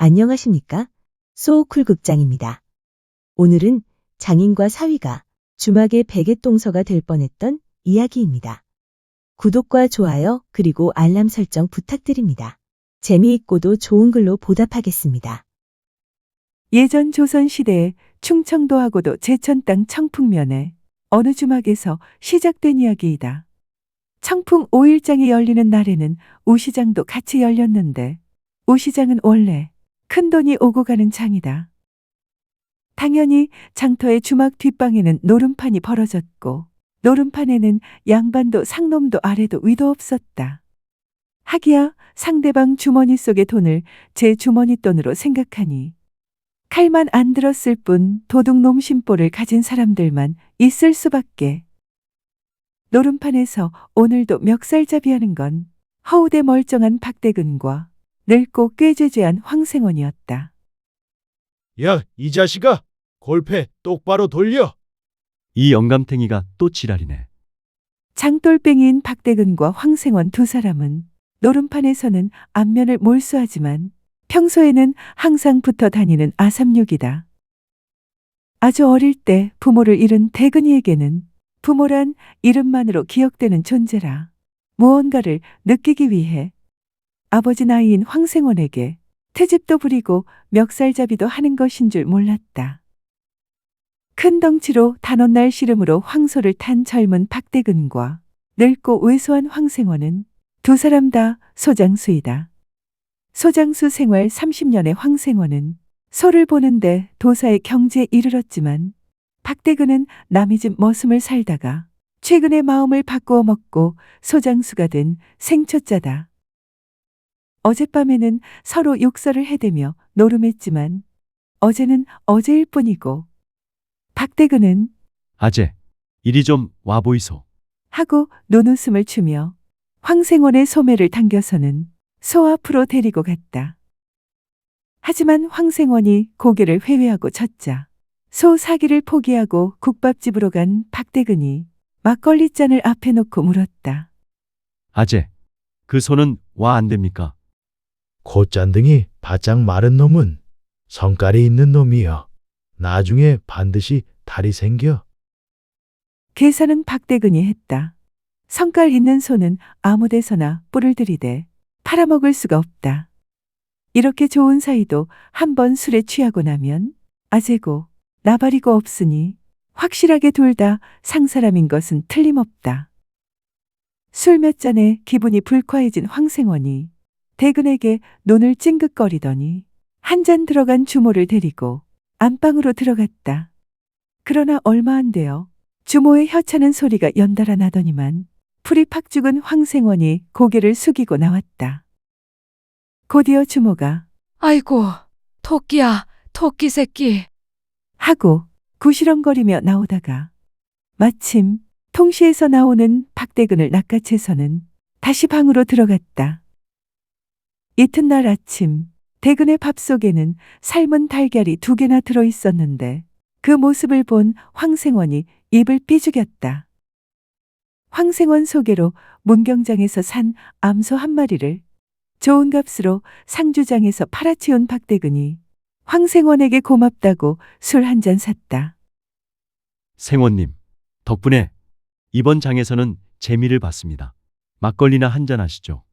안녕하십니까? 소쿨극장입니다. 오늘은 장인과 사위가 주막의 베갯동서가 될 뻔했던 이야기입니다. 구독과 좋아요 그리고 알람 설정 부탁드립니다. 재미있고도 좋은 글로 보답하겠습니다. 예전 조선시대에 충청도하고도 제천 땅 청풍면에 어느 주막에서 시작된 이야기이다. 청풍 5일장이 열리는 날에는 우시장도 같이 열렸는데 우시장은 원래 큰돈이 오고 가는 장이다. 당연히 장터의 주막 뒷방에는 노름판이 벌어졌고 노름판에는 양반도 상놈도 아래도 위도 없었다. 하기야 상대방 주머니 속의 돈을 제 주머니 돈으로 생각하니 칼만 안 들었을 뿐 도둑놈 심보를 가진 사람들만 있을 수밖에. 노름판에서 오늘도 멱살잡이하는 건 허우대 멀쩡한 박대근과 늙고 꾀죄죄한 황생원이었다. 야, 이 자식아! 골패 똑바로 돌려! 이 영감탱이가 또 지랄이네. 장돌뱅이인 박대근과 황생원 두 사람은 노름판에서는 안면을 몰수하지만 평소에는 항상 붙어 다니는 아삼육이다. 아주 어릴 때 부모를 잃은 대근이에게는 부모란 이름만으로 기억되는 존재라 무언가를 느끼기 위해 아버지 나이인 황생원에게 트집도 부리고 멱살잡이도 하는 것인 줄 몰랐다. 큰 덩치로 단오날 씨름으로 황소를 탄 젊은 박대근과 늙고 왜소한 황생원은 두 사람 다 소장수이다. 소장수 생활 30년의 황생원은 소를 보는데 도사의 경지에 이르렀지만 박대근은 남의 집 머슴을 살다가 최근에 마음을 바꾸어 먹고 소장수가 된 생초자다. 어젯밤에는 서로 욕설을 해대며 노름했지만 어제는 어제일 뿐이고 박대근은 아재, 이리 좀 와보이소. 하고 눈웃음을 추며 황생원의 소매를 당겨서는 소 앞으로 데리고 갔다. 하지만 황생원이 고개를 회회하고 쳤자 소 사기를 포기하고 국밥집으로 간 박대근이 막걸리 잔을 앞에 놓고 물었다. 아재, 그 소는 와 안 됩니까? 콧잔등이 바짝 마른 놈은 성깔이 있는 놈이여. 나중에 반드시 탈이 생겨. 계산은 박대근이 했다. 성깔 있는 소는 아무 데서나 뿔을 들이대 팔아먹을 수가 없다. 이렇게 좋은 사이도 한번 술에 취하고 나면 아재고 나발이고 없으니 확실하게 둘 다 상사람인 것은 틀림없다. 술 몇 잔에 기분이 불쾌해진 황생원이 대근에게 눈을 찡긋거리더니 한 잔 들어간 주모를 데리고 안방으로 들어갔다. 그러나 얼마 안 되어 주모의 혀차는 소리가 연달아 나더니만 풀이 팍 죽은 황생원이 고개를 숙이고 나왔다. 곧이어 주모가 아이고, 토끼야, 토끼 새끼. 하고 구시렁거리며 나오다가 마침 통시에서 나오는 박대근을 낚아채서는 다시 방으로 들어갔다. 이튿날 아침 대근의 밥 속에는 삶은 달걀이 2개나 들어 있었는데 그 모습을 본 황생원이 입을 삐죽였다. 황생원 소개로 문경장에서 산 암소 한 마리를 좋은 값으로 상주장에서 팔아치운 박대근이 황생원에게 고맙다고 술 한 잔 샀다. 생원님, 덕분에 이번 장에서는 재미를 봤습니다. 막걸리나 한잔 하시죠.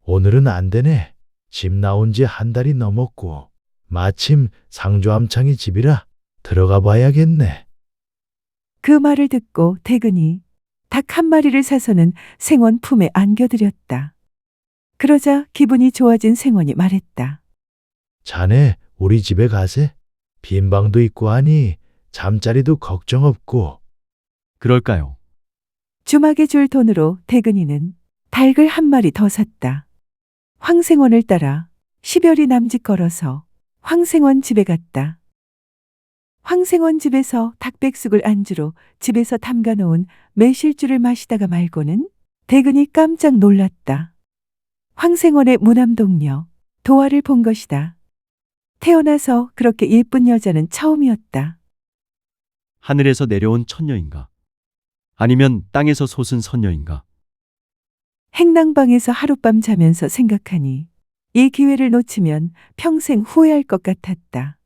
오늘은 안 되네. 집 나온 지 한 달이 넘었고 마침 상주암창이 집이라 들어가 봐야겠네. 그 말을 듣고 대근이 닭 한 마리를 사서는 생원 품에 안겨드렸다. 그러자 기분이 좋아진 생원이 말했다. 자네 우리 집에 가세. 빈 방도 있고 하니 잠자리도 걱정 없고. 그럴까요? 주막에 줄 돈으로 대근이는 닭을 한 마리 더 샀다. 황생원을 따라 10여리 남짓 걸어서 황생원 집에 갔다. 황생원 집에서 닭백숙을 안주로 집에서 담가놓은 매실주를 마시다가 말고는 대근이 깜짝 놀랐다. 황생원의 무남동녀 도화를 본 것이다. 태어나서 그렇게 예쁜 여자는 처음이었다. 하늘에서 내려온 천녀인가? 아니면 땅에서 솟은 선녀인가? 행랑방에서 하룻밤 자면서 생각하니 이 기회를 놓치면 평생 후회할 것 같았다.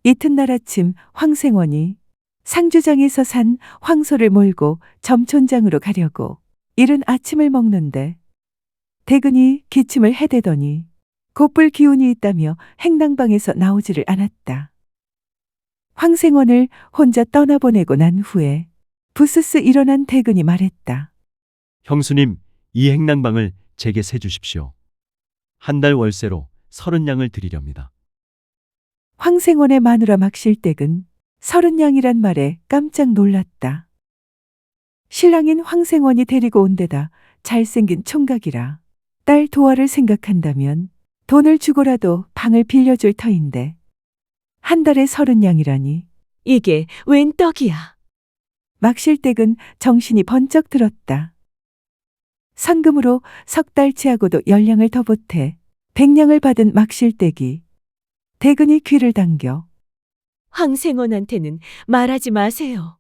이튿날 아침 황생원이 상주장에서 산 황소를 몰고 점촌장으로 가려고 이른 아침을 먹는데 대근이 기침을 해대더니 곧불 기운이 있다며 행랑방에서 나오지를 않았다. 황생원을 혼자 떠나보내고 난 후에 부스스 일어난 대근이 말했다. 형수님, 이 행랑방을 제게 세 주십시오. 한 달 월세로 30냥을 드리렵니다. 황생원의 마누라 막실댁은 30냥이란 말에 깜짝 놀랐다. 신랑인 황생원이 데리고 온 데다 잘생긴 총각이라 딸 도화를 생각한다면 돈을 주고라도 방을 빌려줄 터인데 한 달에 30냥이라니 이게 웬 떡이야. 막실댁은 정신이 번쩍 들었다. 선금으로 석 달치하고도 10냥을 더 보태 100냥을 받은 막실댁이 대근이 귀를 당겨 황생원한테는 말하지 마세요.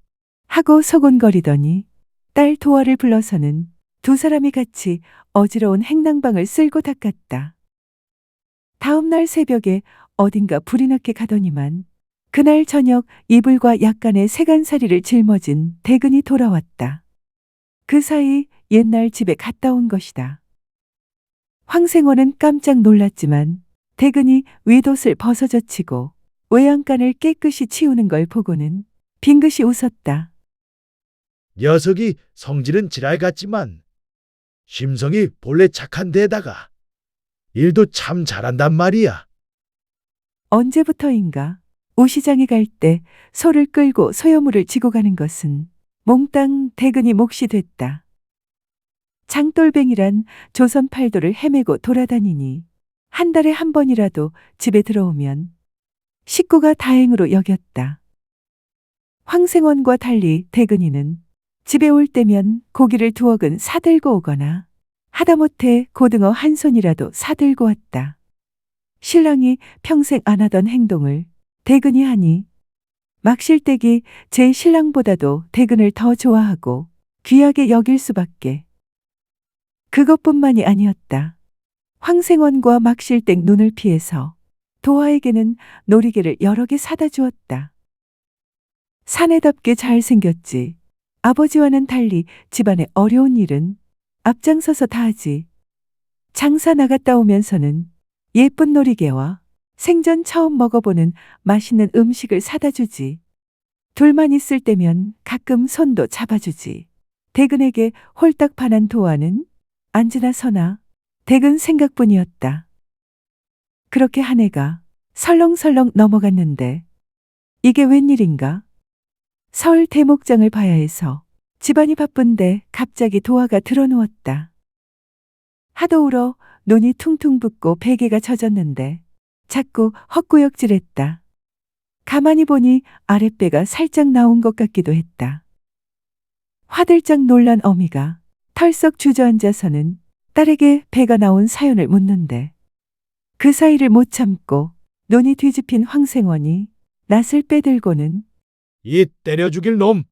하고 소곤거리더니 딸 도화를 불러서는 두 사람이 같이 어지러운 행랑방을 쓸고 닦았다. 다음 날 새벽에 어딘가 불이 나게 가더니만 그날 저녁 이불과 약간의 세간살이를 짊어진 대근이 돌아왔다. 그 사이 옛날 집에 갔다 온 것이다. 황생원은 깜짝 놀랐지만 대근이 윗옷을 벗어젖히고 외양간을 깨끗이 치우는 걸 보고는 빙긋이 웃었다. 녀석이 성질은 지랄 같지만 심성이 본래 착한 데다가 일도 참 잘한단 말이야. 언제부터인가 우시장에 갈 때 소를 끌고 소여물을 지고 가는 것은 몽땅 대근이 몫이 됐다. 장돌뱅이란 조선 팔도를 헤매고 돌아다니니 한 달에 한 번이라도 집에 들어오면 식구가 다행으로 여겼다. 황생원과 달리 대근이는 집에 올 때면 고기를 2억은 사들고 오거나 하다못해 고등어 한 손이라도 사들고 왔다. 신랑이 평생 안 하던 행동을 대근이 하니 막실댁이 제 신랑보다도 대근을 더 좋아하고 귀하게 여길 수밖에. 그것뿐만이 아니었다. 황생원과 막실댁 눈을 피해서 도화에게는 놀이개를 여러 개 사다 주었다. 사내답게 잘생겼지. 아버지와는 달리 집안의 어려운 일은 앞장서서 다 하지. 장사 나갔다 오면서는 예쁜 놀이개와 생전 처음 먹어보는 맛있는 음식을 사다 주지. 둘만 있을 때면 가끔 손도 잡아주지. 대근에게 홀딱 반한 도화는 앉으나 서나 대근 생각뿐이었다. 그렇게 한 해가 설렁설렁 넘어갔는데 이게 웬일인가? 서울 대목장을 봐야 해서 집안이 바쁜데 갑자기 도화가 들어누웠다. 하도 울어 눈이 퉁퉁 붓고 베개가 젖었는데 자꾸 헛구역질했다. 가만히 보니 아랫배가 살짝 나온 것 같기도 했다. 화들짝 놀란 어미가 털썩 주저앉아서는 딸에게 배가 나온 사연을 묻는데 그 사이를 못 참고 눈이 뒤집힌 황생원이 낯을 빼들고는 이 때려 죽일 놈!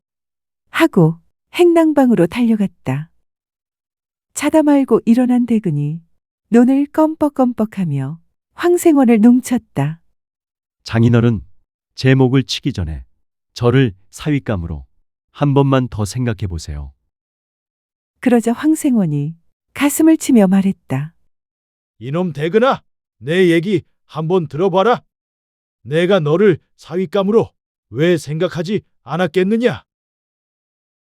하고 행랑방으로 달려갔다. 자다 말고 일어난 대근이 눈을 껌뻑껌뻑하며 황생원을 농쳤다. 장인어른, 제 목을 치기 전에 저를 사윗감으로 한 번만 더 생각해 보세요. 그러자 황생원이 가슴을 치며 말했다. 이놈 대근아, 내 얘기 한번 들어봐라. 내가 너를 사윗감으로 왜 생각하지 않았겠느냐?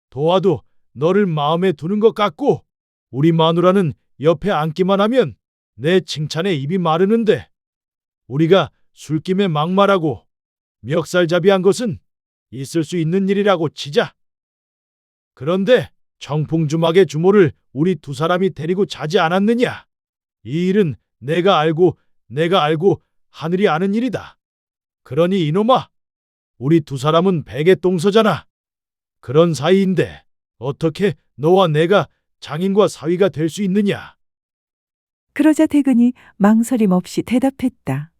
도화도 너를 마음에 두는 것 같고 우리 마누라는 옆에 앉기만 하면 내 칭찬에 입이 마르는데 우리가 술김에 막말하고 멱살잡이한 것은 있을 수 있는 일이라고 치자. 그런데 청풍주막의 주모를 우리 두 사람이 데리고 자지 않았느냐? 이 일은 내가 알고 하늘이 아는 일이다. 그러니 이놈아, 우리 두 사람은 베개똥서잖아. 그런 사이인데 어떻게 너와 내가 장인과 사위가 될 수 있느냐? 그러자 대근이 망설임 없이 대답했다.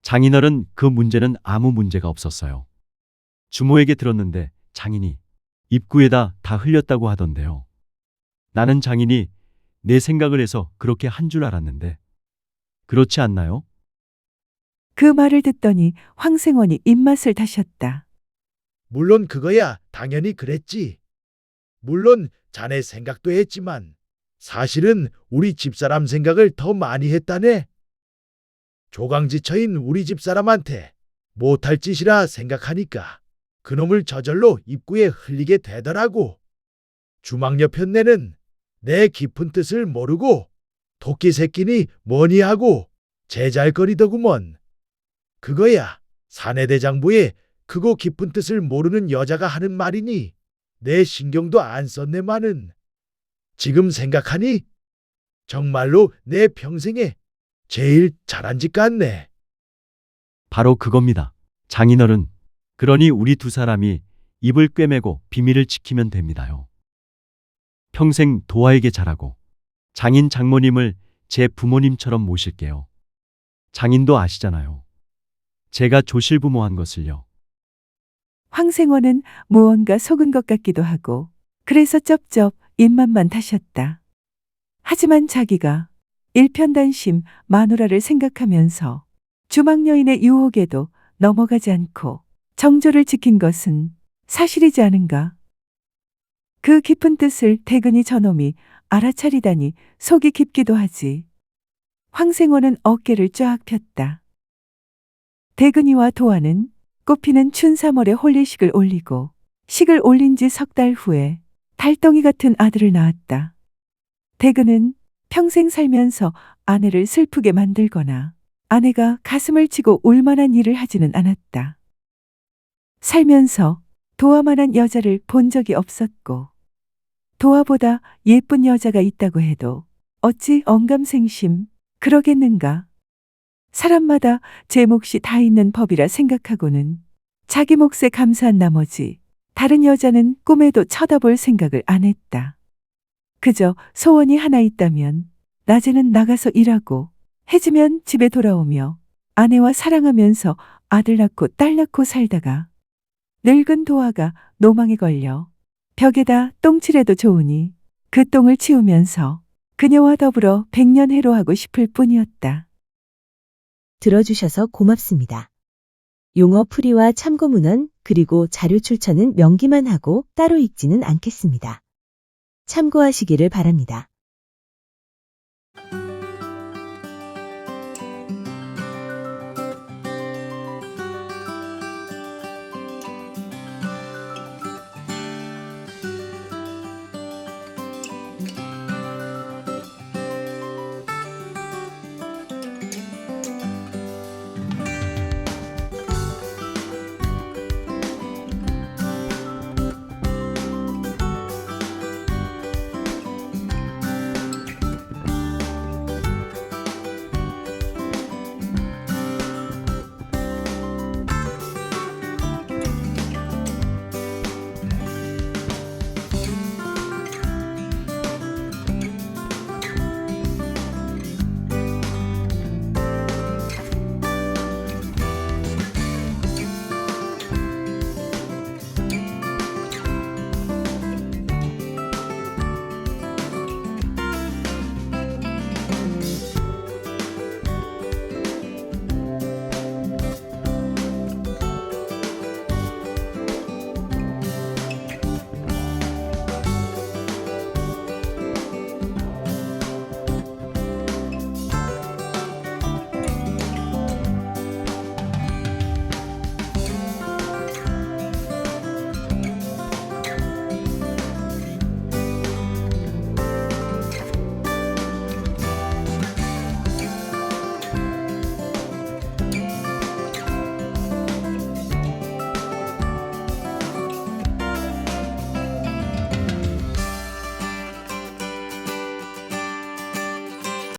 장인어른, 그 문제는 아무 문제가 없었어요. 주모에게 들었는데 장인이 입구에다 다 흘렸다고 하던데요. 나는 장인이 내 생각을 해서 그렇게 한 줄 알았는데 그렇지 않나요? 그 말을 듣더니 황생원이 입맛을 다셨다. 물론 그거야 당연히 그랬지. 물론 자네 생각도 했지만 사실은 우리 집사람 생각을 더 많이 했다네. 조강지처인 우리 집사람한테 못할 짓이라 생각하니까 그놈을 저절로 입구에 흘리게 되더라고. 주막 옆편 내는 내 깊은 뜻을 모르고 토끼 새끼니 뭐니 하고 제잘거리더구먼. 그거야 사내대장부의 크고 깊은 뜻을 모르는 여자가 하는 말이니 내 신경도 안 썼네마는. 지금 생각하니 정말로 내 평생에 제일 잘한 짓 같네. 바로 그겁니다. 장인어른, 그러니 우리 두 사람이 입을 꿰매고 비밀을 지키면 됩니다요. 평생 도화에게 잘하고 장인 장모님을 제 부모님처럼 모실게요. 장인도 아시잖아요. 제가 조실부모한 것을요. 황생원은 무언가 속은 것 같기도 하고 그래서 쩝쩝 입맛만 다셨다. 하지만 자기가 일편단심 마누라를 생각하면서 주막 여인의 유혹에도 넘어가지 않고 정조를 지킨 것은 사실이지 않은가. 그 깊은 뜻을 대근이 저놈이 알아차리다니 속이 깊기도 하지. 황생원은 어깨를 쫙 폈다. 대근이와 도화는 꽃피는 춘 3월에 혼례식을 올리고 식을 올린 지 석 달 후에 달덩이 같은 아들을 낳았다. 대근은 평생 살면서 아내를 슬프게 만들거나 아내가 가슴을 치고 울 만한 일을 하지는 않았다. 살면서 도화만한 여자를 본 적이 없었고 도화보다 예쁜 여자가 있다고 해도 어찌 언감생심 그러겠는가. 사람마다 제 몫이 다 있는 법이라 생각하고는 자기 몫에 감사한 나머지 다른 여자는 꿈에도 쳐다볼 생각을 안 했다. 그저 소원이 하나 있다면 낮에는 나가서 일하고 해지면 집에 돌아오며 아내와 사랑하면서 아들 낳고 딸 낳고 살다가 늙은 도화가 노망에 걸려 벽에다 똥칠해도 좋으니 그 똥을 치우면서 그녀와 더불어 100년 해로하고 싶을 뿐이었다. 들어주셔서 고맙습니다. 용어 풀이와 참고 문헌 그리고 자료 출처는 명기만 하고 따로 읽지는 않겠습니다. 참고하시기를 바랍니다.